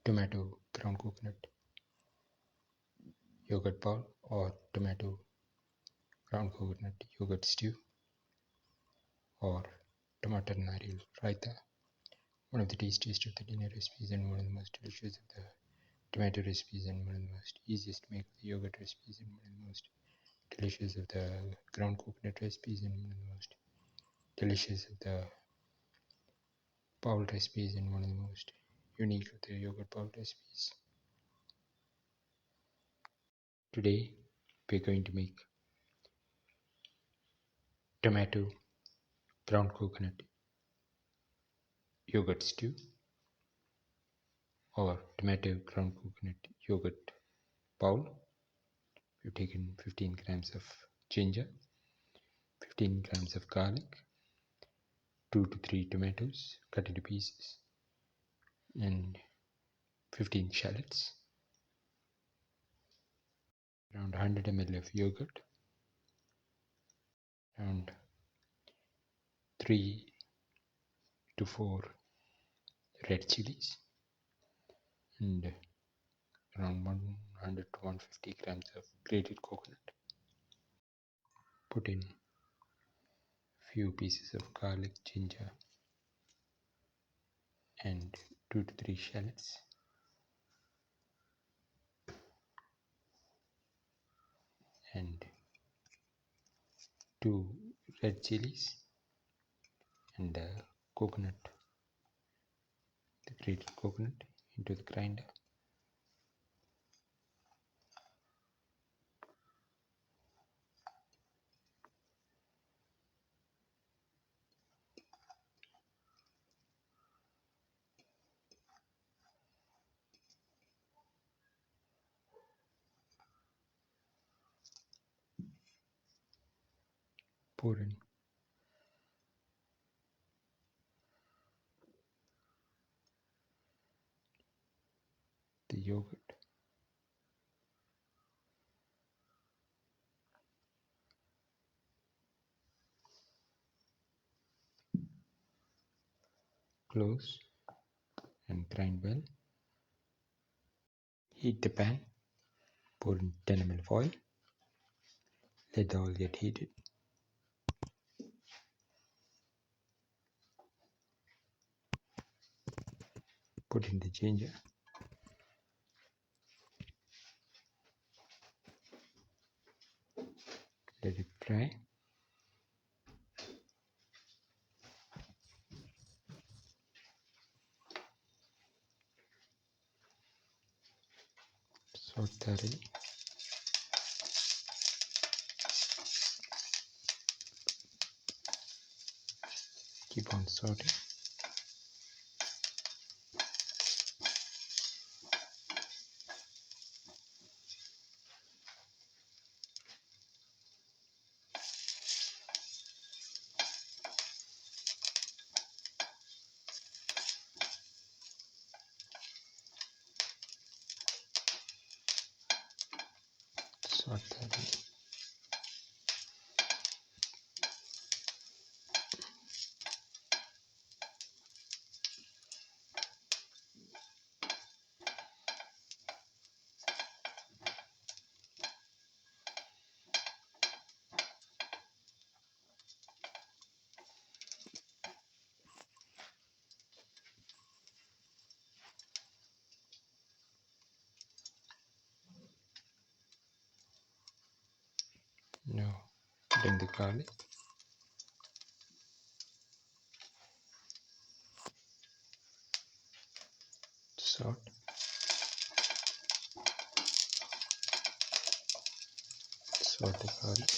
tomato ground coconut yogurt bowl or tomato ground coconut yogurt stew or Tamatar Nariyal Raita, one of the tastiest of the dinner recipes and one of the most delicious of the tomato recipes and one of the most easiest to make the yogurt recipes and one of the most delicious of the ground coconut recipes and one of the most delicious of the bowl recipes and one of the most unique of the yogurt bowl recipes. Today we're going to make tomato ground coconut yogurt stew or tomato ground coconut yogurt bowl. We've taken 15 grams of ginger, 15 grams of garlic, 2 to 3 tomatoes cut into pieces, and 15 shallots, around 100 ml of yogurt, around 3 to 4 red chillies, and around 100 to 150 grams of grated coconut. Put in few pieces of garlic, ginger, and 2 to 3 shallots. And 2 red chilies and the coconut, the grated coconut, into the grinder. Pour in the yogurt, close and grind well. Heat the pan, pour in 10 ml of oil, let the oil get heated. Put in the ginger, let it fry. Saute thoroughly. Keep on sauteing. Saute thoroughly. Now put in the garlic, salt, saute the garlic,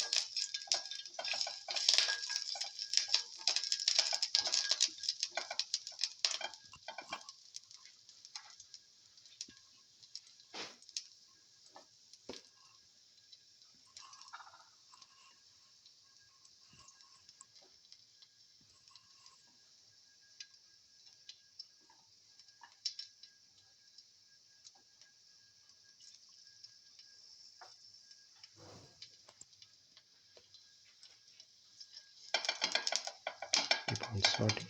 keep on sauteing.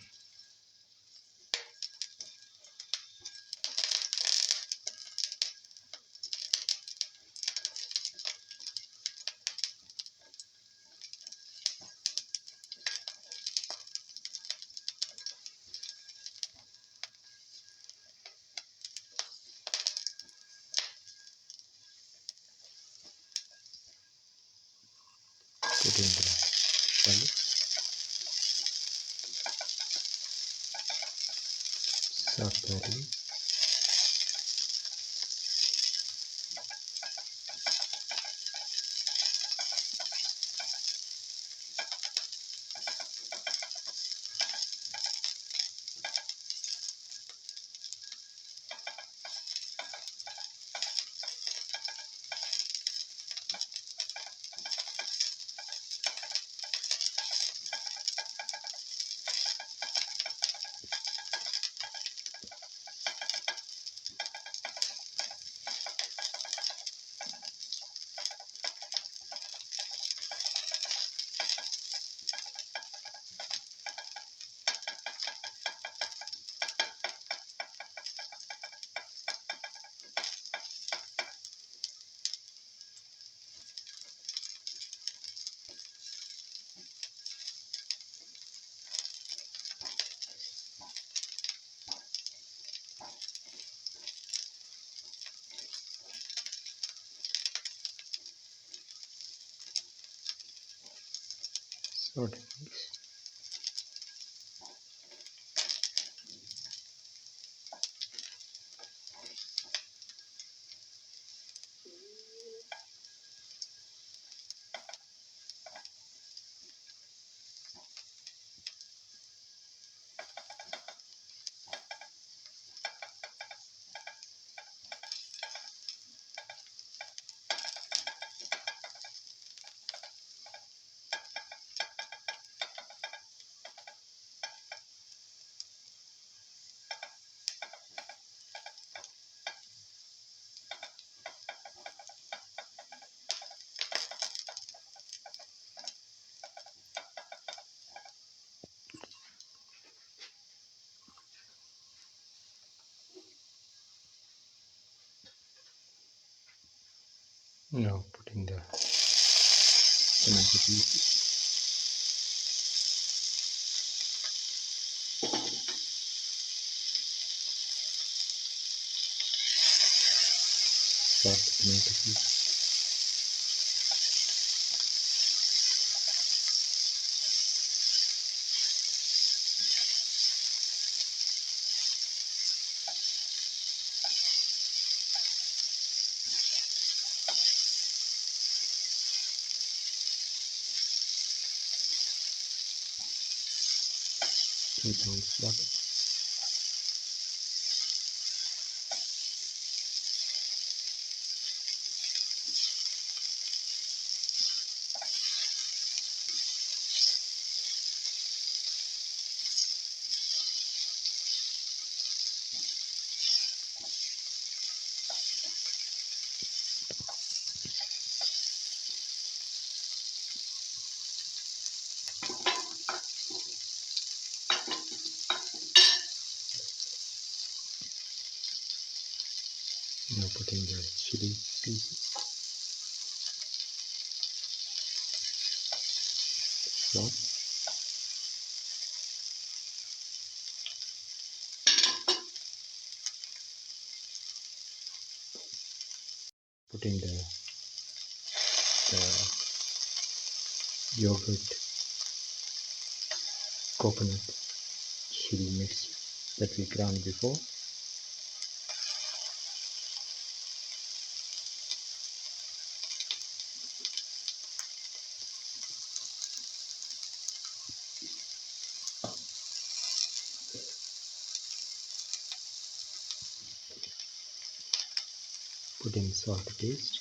put in the shallots, saute, saute mix. Now put in the tomato pieces, salt the tomato pieces, keep on water. Now put in the chili pieces, salt, put in the yogurt coconut chili mix that we ground before. Put in salt to taste.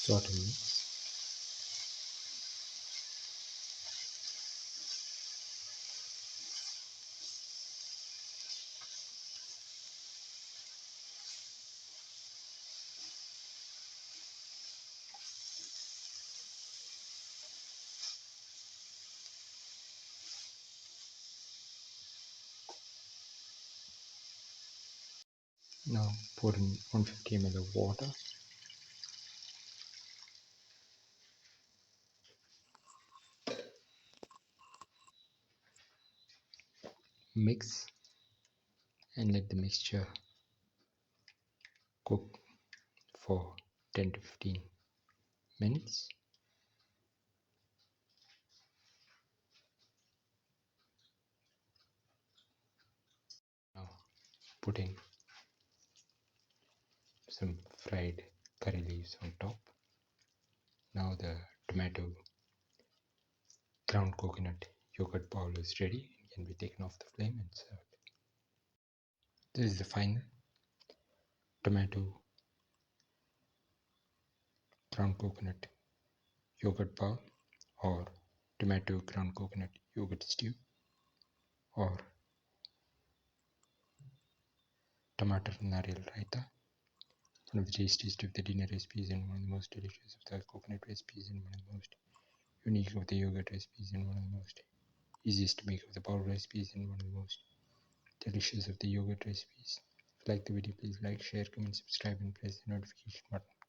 Saute mix. Now pour in 150 ml of water. Mix and let the mixture cook for 10 to 15 minutes. Now putting some fried curry leaves on top. Now the tomato ground coconut yogurt bowl is ready and can be taken off the flame and served. This is the final tomato ground coconut yogurt bowl, or tomato ground coconut yogurt stew, or Tamatar Nariyal Raita, one of the tastiest of the dinner recipes and one of the most delicious of the coconut recipes and one of the most unique of the yogurt recipes and one of the most easiest to make of the bowl recipes and one of the most delicious of the yogurt recipes. If you like the video, please like, share, comment, subscribe and press the notification button.